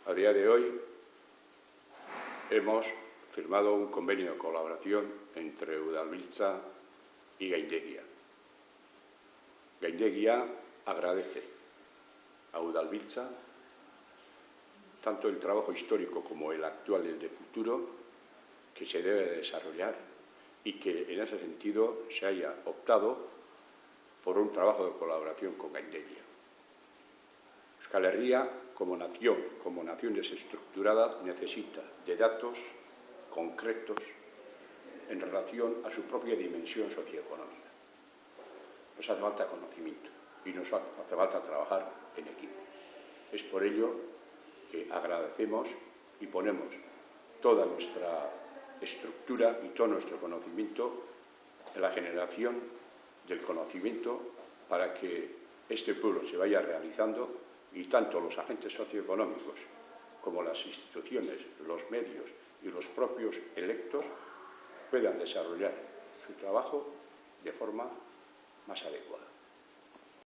A día de hoy hemos firmado un convenio de colaboración entre Udalbiltza y Gaindegia. Gaindegia agradece a Udalbiltza tanto el trabajo histórico como el actual y el de futuro que se debe desarrollar y que en ese sentido se haya optado por un trabajo de colaboración con Gaindegia. Euskal Herria, como nación desestructurada, necesita de datos concretos en relación a su propia dimensión socioeconómica. Nos hace falta conocimiento y nos hace falta trabajar en equipo. Es por ello que agradecemos y ponemos toda nuestra estructura y todo nuestro conocimiento en la generación del conocimiento para que este pueblo se vaya realizando y tanto los agentes socioeconómicos como las instituciones, los medios y los propios electos puedan desarrollar su trabajo de forma más adecuada.